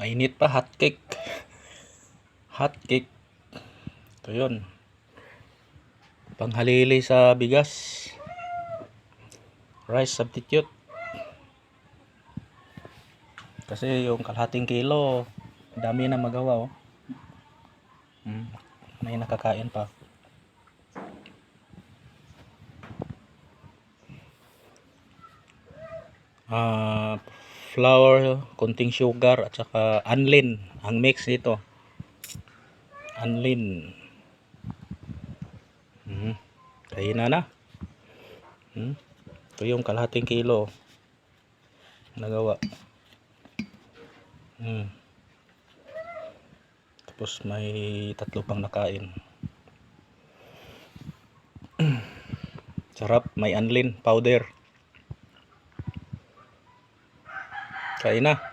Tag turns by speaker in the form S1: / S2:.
S1: Mainit pa, hot cake. Hot cake. Ito yun. Panghalili sa bigas. Rice substitute. Kasi yung kalahating kilo, dami na magawa, oh. May nakakain pa. Flour, konting sugar at saka anlin ang mix nito. Anlin. Kaya na. Ito yung kalahating kilo nagawa. Tapos may 3 pang nakain. Sarap, may anlin powder. Kain na.